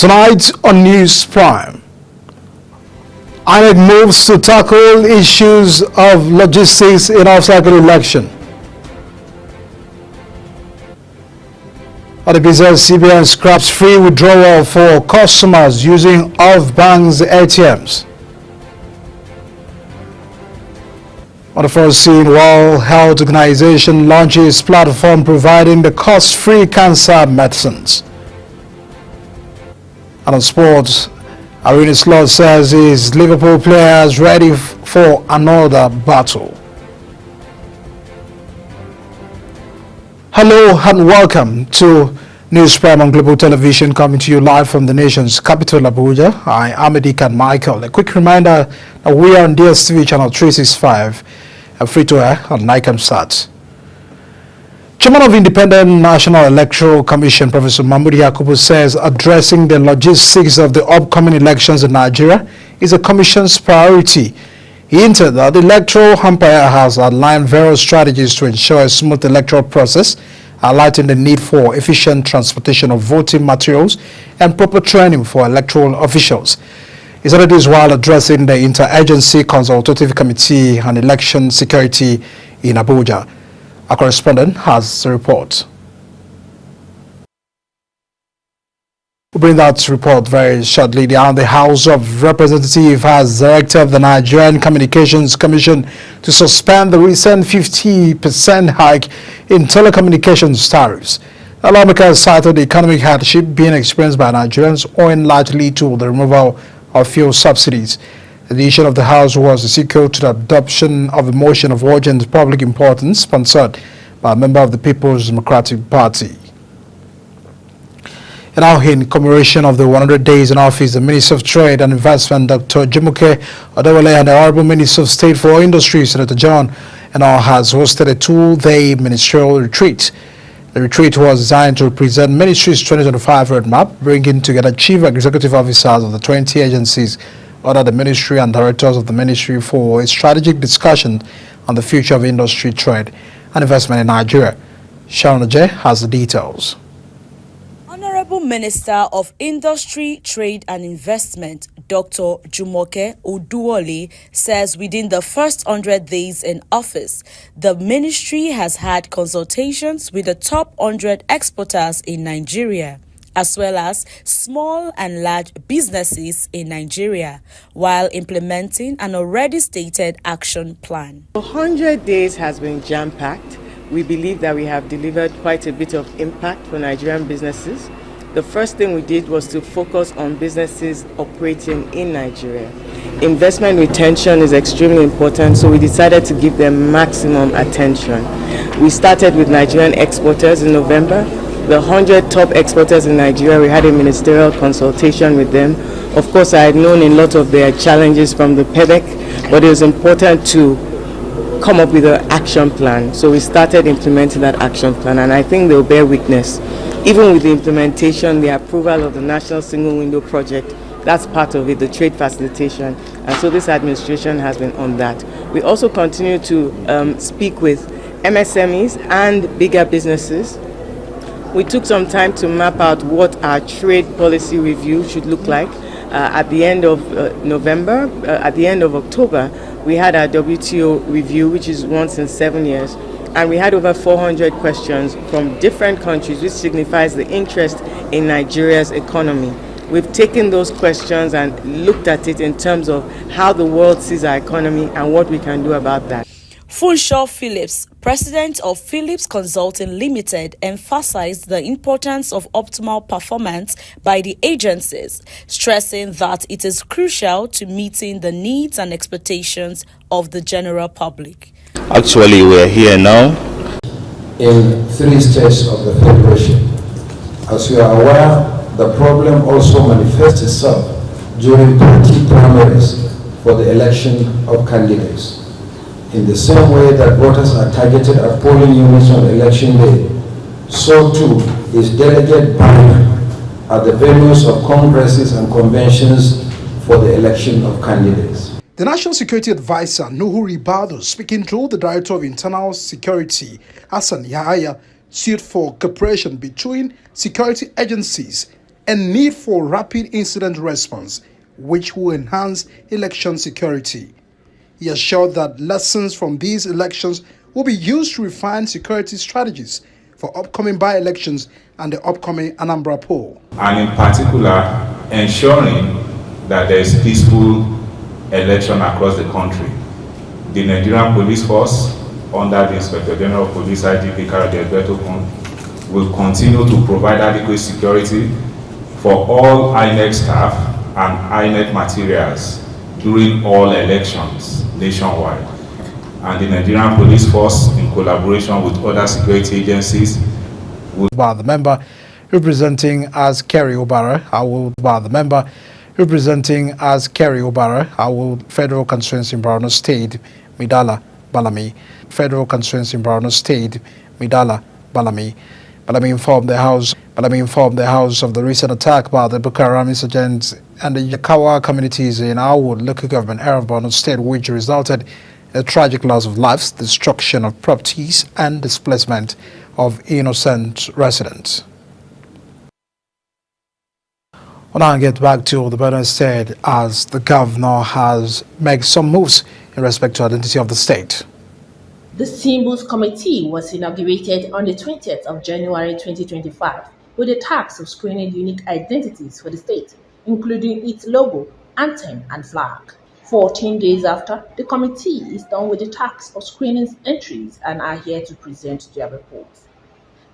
Tonight on News Prime, INEC moves to tackle issues of logistics in off-cycle election. RDPZ CBN scraps free withdrawal for customers using off-banks ATMs. On the first scene, World Health Organization launches platform providing the cost-free cancer medicines. And on sports, Arena Slot says his Liverpool players ready for another battle. Hello and welcome to News Prime on Global Television, coming to you live from the nation's capital, Abuja. I am Edikan Michael. A quick reminder that we are on DSTV channel 365 and free to air on NICAMSAT. Chairman of Independent National Electoral Commission, Professor Mahmood Yakubu, says addressing the logistics of the upcoming elections in Nigeria is a commission's priority. He hinted that the electoral umpire has outlined various strategies to ensure a smooth electoral process, highlighting the need for efficient transportation of voting materials and proper training for electoral officials. He said this while addressing the Interagency Consultative Committee on Election Security in Abuja. Our correspondent has a report. We'll bring that report very shortly. The House of Representatives has directed the Nigerian Communications Commission to suspend the recent 50% hike in telecommunications tariffs. The lawmaker cited the economic hardship being experienced by Nigerians owing largely to the removal of fuel subsidies. The decision of the House was a sequel to the adoption of a motion of urgent public importance sponsored by a member of the People's Democratic Party. And now, in commemoration of the 100 days in office, the Minister of Trade and Investment, Dr. Jumoke Odewale, and the Honorable Minister of State for Industry, Senator John Enoh, has hosted a two-day ministerial retreat. The retreat was designed to present Ministry's 2025 roadmap, bringing together chief executive officers of the 20 agencies under the ministry and directors of the ministry for a strategic discussion on the future of industry, trade and investment in Nigeria. Sharon Ajay has the details. Honorable Minister of Industry, Trade and Investment, Dr. Jumoke Odewale, says within the first 100 days in office, the ministry has had consultations with the top 100 exporters in Nigeria, as well as small and large businesses in Nigeria, while implementing an already stated action plan. 100 days has been jam-packed. We believe that we have delivered quite a bit of impact for Nigerian businesses. The first thing we did was to focus on businesses operating in Nigeria. Investment retention is extremely important, so we decided to give them maximum attention. We started with Nigerian exporters in November. The 100 top exporters in Nigeria, we had a ministerial consultation with them. Of course, I had known a lot of their challenges from the PEDEC, but it was important to come up with an action plan. So we started implementing that action plan, and I think they'll bear witness. Even with the implementation, the approval of the National Single Window Project, that's part of it, the trade facilitation. And so this administration has been on that. We also continue to speak with MSMEs and bigger businesses. We took some time to map out what our trade policy review should look like. At the end of November, at the end of October, we had our WTO review, which is once in 7 years. And we had over 400 questions from different countries, which signifies the interest in Nigeria's economy. We've taken those questions and looked at it in terms of how the world sees our economy and what we can do about that. Funshaw Phillips, president of Phillips Consulting Limited, emphasized the importance of optimal performance by the agencies, stressing that it is crucial to meeting the needs and expectations of the general public. Actually, we are here now in 3 states of the Federation. As you are aware, the problem also manifests itself during party primaries for the election of candidates. In the same way that voters are targeted at polling units on election day, so too is delegate buying at the venues of congresses and conventions for the election of candidates. The National Security Advisor, Nuhu Ribadu, speaking through the Director of Internal Security, Hassan Yahaya, sued for cooperation between security agencies and need for rapid incident response, which will enhance election security. He assured that lessons from these elections will be used to refine security strategies for upcoming by-elections and the upcoming Anambra poll. And in particular, ensuring that there is peaceful election across the country. The Nigerian Police Force, under the Inspector General of Police IGP Kayode Egbetokun, will continue to provide adequate security for all INEC staff and INEC materials during all elections nationwide. And the Nigerian Police Force, in collaboration with other security agencies, will... By the member representing as Kerry Obara, Federal Constituency in Borno State, Midala Balami, Federal Constituency in Borno State, Midala Balami. Balami informed the House of the recent attack by the Boko Haram insurgents and the Yakawa communities in Awood local government area of Borno State, which resulted in a tragic loss of lives, destruction of properties, and displacement of innocent residents. We'll now get back to the Borno State as the governor has made some moves in respect to identity of the state. The Symbols Committee was inaugurated on the 20th of January 2025 with the task of screening unique identities for the state, including its logo, anthem, and flag. 14 days after, the committee is done with the task of screening entries and are here to present their reports.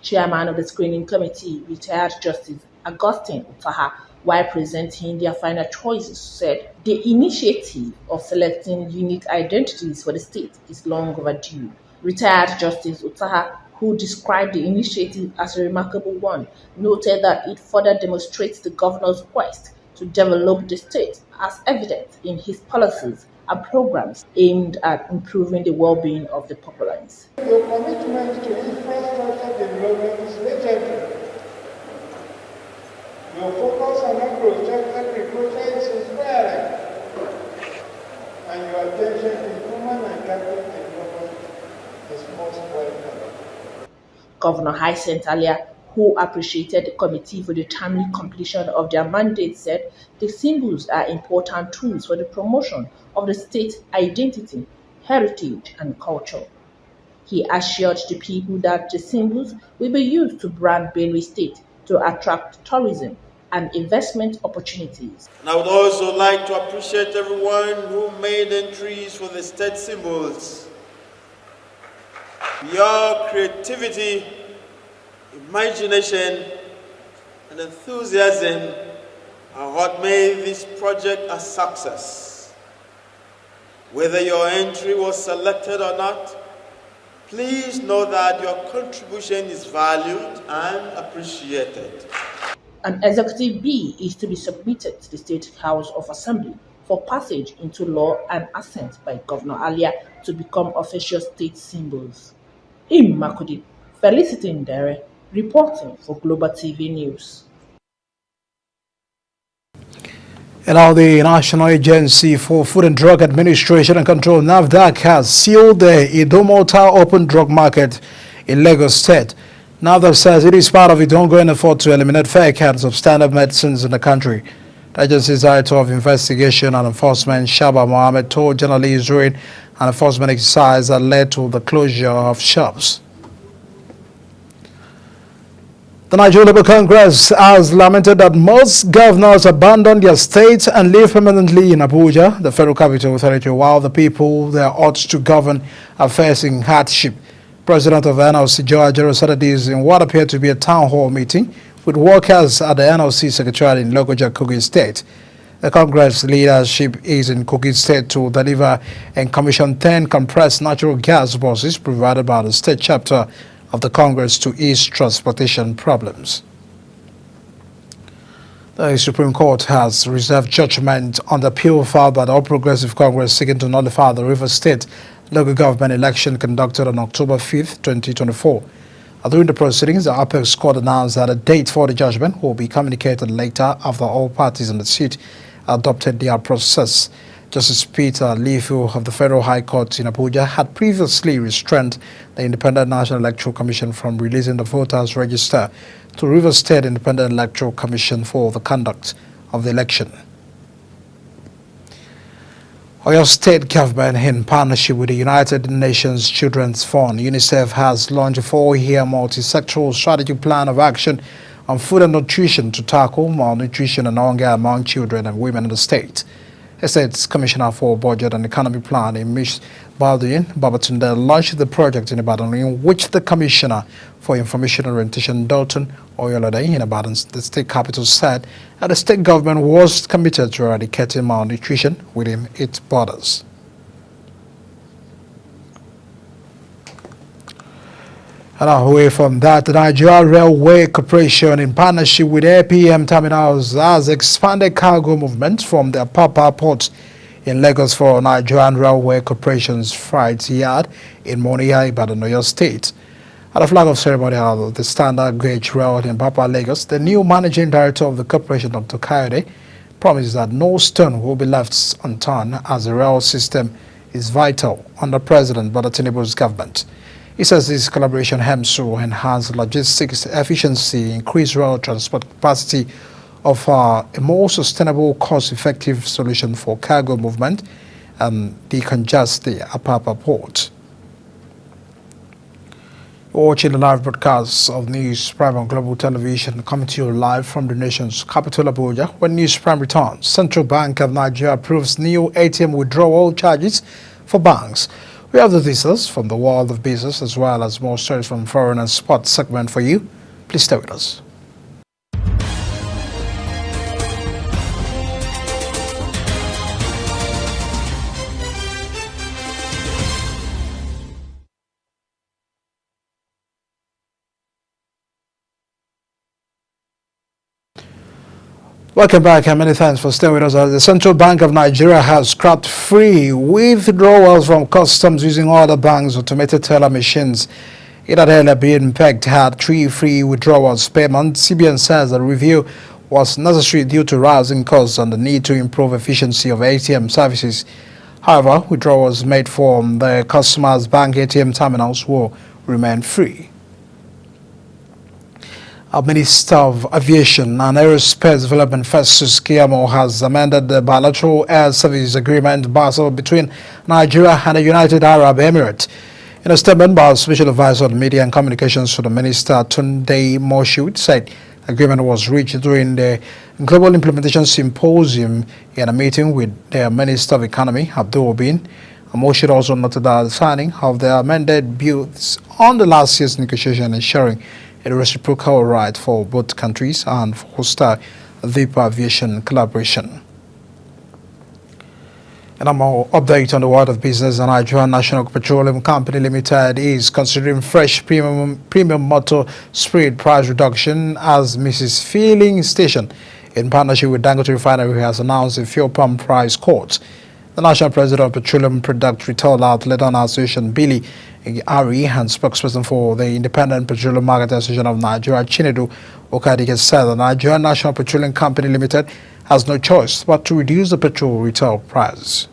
Chairman of the screening committee, retired Justice Augustine Utaha, while presenting their final choices, said the initiative of selecting unique identities for the state is long overdue. Retired Justice Utaha, who described the initiative as a remarkable one, noted that it further demonstrates the governor's quest to develop the state as evident in his policies and programs aimed at improving the well-being of the populace. Your commitment to infrastructure development is legendary. Your focus on agriculture is inspiring, and your attention to human and capital development is most welcome. Governor Hyacinth Alia, who appreciated the committee for the timely completion of their mandate, said the symbols are important tools for the promotion of the state's identity, heritage, and culture. He assured the people that the symbols will be used to brand Benue State to attract tourism and investment opportunities. And I would also like to appreciate everyone who made entries for the state symbols. Your creativity, imagination, and enthusiasm are what made this project a success. Whether your entry was selected or not, please know that your contribution is valued and appreciated. An executive bill is to be submitted to the State House of Assembly for passage into law and assent by Governor Alia to become official state symbols. In Makudi, Felicity Ndere, reporting for Global TV News. And now the National Agency for Food and Drug Administration and Control, NAFDAC, has sealed the Idumota open drug market in Lagos State. NAFDAC says it is part of its ongoing effort to eliminate fake ads of standard medicines in the country. The agency's Director of Investigation and Enforcement, Shaba Mohammed, told journalists during an enforcement exercise that led to the closure of shops. The Nigerian Labour Congress has lamented that most governors abandon their states and live permanently in Abuja, the Federal Capital Authority, while the people they ought to govern are facing hardship. President of NLC, Joe Ajero, said this in what appeared to be a town hall meeting with workers at the NLC Secretariat in Lokoja, Kogi State. The Congress leadership is in Kogi State to deliver and commission 10 compressed natural gas buses provided by the state chapter of the Congress to ease transportation problems. The Supreme Court has reserved judgment on the appeal filed by the All Progressive Congress seeking to nullify the Rivers State local government election conducted on October 5th, 2024. During the proceedings, the Apex Court announced that a date for the judgment will be communicated later after all parties in the suit adopted their process. Justice Peter Lifu of the Federal High Court in Abuja had previously restrained the Independent National Electoral Commission from releasing the voters' register to Rivers State Independent Electoral Commission for the conduct of the election. Oyo State government, in partnership with the United Nations Children's Fund, UNICEF, has launched a 4-year multi-sectoral strategic plan of action on food and nutrition to tackle malnutrition and hunger among children and women in the state. The state's Commissioner for Budget and Economy Planning, Ms. Baldwin Babatunde, launched the project in Ibadan, in which the Commissioner for Information Orientation, Dalton Oyolade, in Ibadan, the state capital, said that the state government was committed to eradicating malnutrition within its borders. And away from that, the Nigeria Railway Corporation, in partnership with APM Terminals, has expanded cargo movement from the Apapa port in Lagos for Nigerian Railway Corporation's freight yard in Moniya, Ibadan, Oyo State. At the flag of ceremony of the standard gauge rail in Papa, Lagos, the new managing director of the corporation, Dr. Kayode, promised that no stone will be left unturned as the rail system is vital under President Bola Tinubu's government. He says this collaboration aims to enhance logistics efficiency, increase rail transport capacity, offer a more sustainable, cost-effective solution for cargo movement, and decongest the Apapa port. You're watching the live broadcast of News Prime on Global Television, coming to you live from the nation's capital, Abuja. When News Prime returns, Central Bank of Nigeria approves new ATM withdrawal charges for banks. We have the details from the world of business as well as more stories from foreign and sports segment for you. Please stay with us. Welcome back and many thanks for staying with us. The Central Bank of Nigeria has scrapped free withdrawals from customs using other banks' automated teller machines. It had earlier been pegged had 3 free withdrawals payment. CBN says the review was necessary due to rising costs and the need to improve efficiency of ATM services. However, withdrawals made from the customers' bank ATM terminals will remain free. Our Minister of Aviation and Aerospace Development, Festus Keyamo, has amended the bilateral air service agreement between Nigeria and the United Arab Emirates. In a statement by Special Advisor on Media and Communications to the Minister, Tunde Moshood, said the agreement was reached during the Global Implementation Symposium in a meeting with the Minister of Economy, Abdul Obin. Moshood also noted that the signing of the amended builds on the last year's negotiation, ensuring a reciprocal right for both countries and foster deeper aviation collaboration. And a more update on the world of business. The Nigerian National Petroleum Company Limited is considering fresh premium motor spirit price reduction as Mrs. Filling Station, in partnership with Dangote Refinery, has announced a fuel pump price cut. The National President of Petroleum Product Retail Outlet Association, Billy Ari, and spokesperson for the Independent Petroleum Market Association of Nigeria, Chinedu Okadike, said the Nigerian National Petroleum Company Limited has no choice but to reduce the petrol retail price.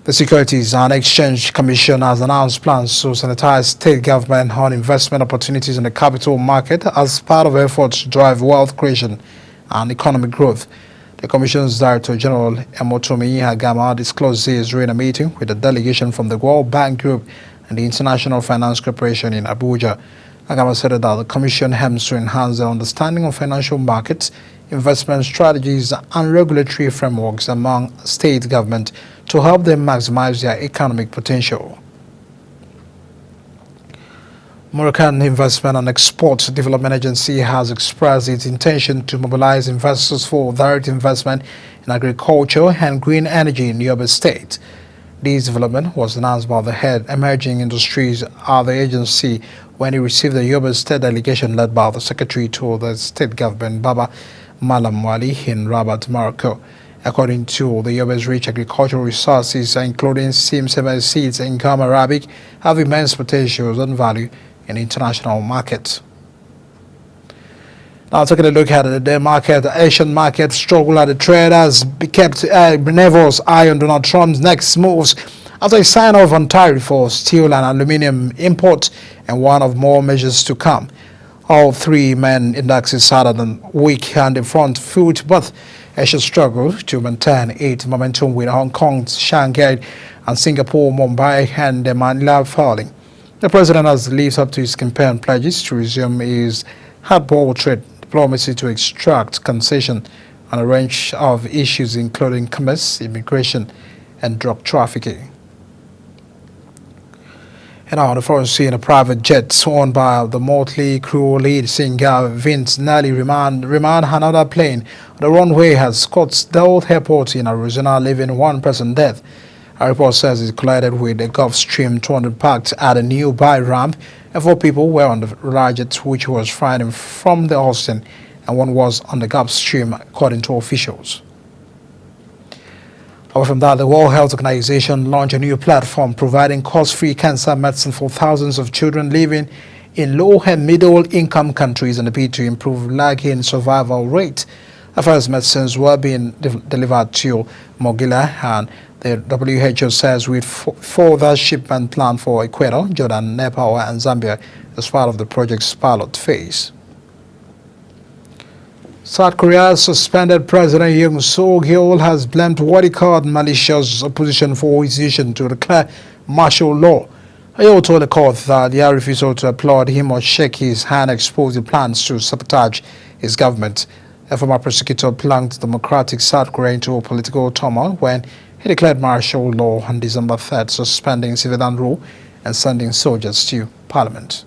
The Securities and Exchange Commission has announced plans to sanitize state government on investment opportunities in the capital market as part of efforts to drive wealth creation and economic growth. The Commission's Director General Emotomi Agama disclosed this during a meeting with a delegation from the World Bank Group and the International Finance Corporation in Abuja. Agama said that the Commission aims to enhance the understanding of financial markets, investment strategies, and regulatory frameworks among state government to help them maximize their economic potential. Moroccan Investment and Export Development Agency has expressed its intention to mobilize investors for direct investment in agriculture and green energy in Yobe State. This development was announced by the head emerging industries at the agency when he received the Yobe State delegation led by the Secretary to the State Government, Baba Malam Wali, in Rabat, Morocco. According to the Yobe's rich agricultural resources, including seeds and gum Arabic, have immense potential and value in international markets. Now taking a look at the market, the Asian market struggle at the traders kept Benevol's eye on Donald Trump's next moves as they sign off on tariff for steel and aluminium import and one of more measures to come. All three main indexes started on weak and the front foot, but Asia struggle to maintain its momentum with Hong Kong, Shanghai and Singapore, Mumbai and Manila falling. The president has lived up to his campaign pledges to resume his hardball trade diplomacy to extract concession on a range of issues including commerce, immigration and drug trafficking. And on the foreign scene, a private jet owned by the Motley Crue lead singer Vince Neil remanded another plane on the runway at Scottsdale Airport in Arizona, leaving one person dead. A report says it collided with a Gulfstream 200 parked at a nearby ramp, and 4 people were on the Rajet, which was flying from the Austin, and one was on the Gulfstream, according to officials. Apart from that, the World Health Organization launched a new platform providing cost-free cancer medicine for thousands of children living in low and middle-income countries in the bid to improve lagging survival rate. The first medicines were being delivered to Mogila, and the WHO says with further shipment planned for Ecuador, Jordan, Nepal and Zambia as part of the project's pilot phase. South Korea's suspended President Yoon Suk-yeol has blamed what he called malicious opposition for his decision to declare martial law. Yeol told the court that their refusal to applaud him or shake his hand exposed the plans to sabotage his government. A former prosecutor plunged democratic South Korea into a political turmoil when he declared martial law on December 3rd, suspending civilian rule and sending soldiers to parliament.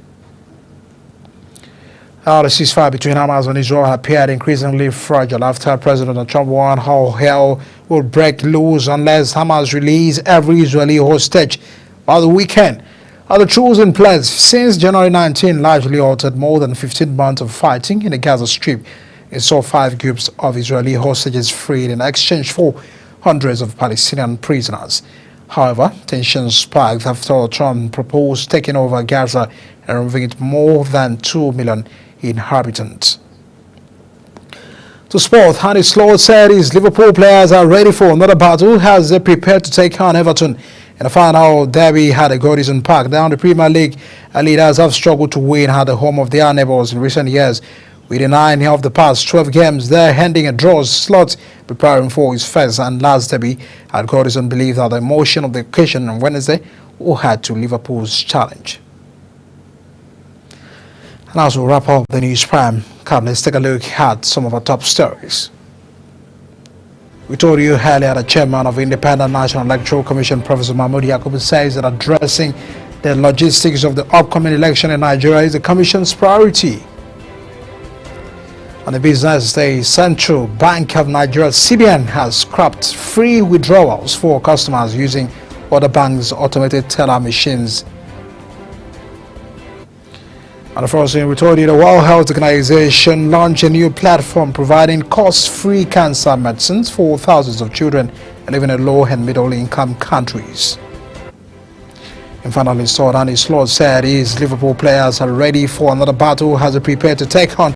The ceasefire between Hamas and Israel appeared increasingly fragile after President Trump warned how hell would break loose unless Hamas release every Israeli hostage by the weekend. The truce in place since January 19 largely altered more than 15 months of fighting in the Gaza Strip. It saw 5 groups of Israeli hostages freed in exchange for hundreds of Palestinian prisoners. However, tensions spiked after Trump proposed taking over Gaza and removing it more than 2 million inhabitants. To sport, Hannes Slot said his Liverpool players are ready for another battle as they prepare to take on Everton in the final derby at the Goodison Park. Down the Premier League, leaders have struggled to win at the home of their neighbours in recent years. With 9 of the past 12 games, they're handing a draw. Slot preparing for his first and last derby at Goodison believed that the emotion of the occasion on Wednesday will add to Liverpool's challenge. And as we wrap up the news prime, let's take a look at some of our top stories. We told you earlier the chairman of Independent National Electoral Commission, Professor Mahmoud Yakubu, says that addressing the logistics of the upcoming election in Nigeria is the Commission's priority. On the business day, Central Bank of Nigeria, CBN, has scrapped free withdrawals for customers using other banks' automated teller machines. And the first thing we told you, the World Health Organization launched a new platform providing cost-free cancer medicines for thousands of children living in low and middle-income countries. And finally, Hannes Slot said his Liverpool players are ready for another battle as they prepare to take on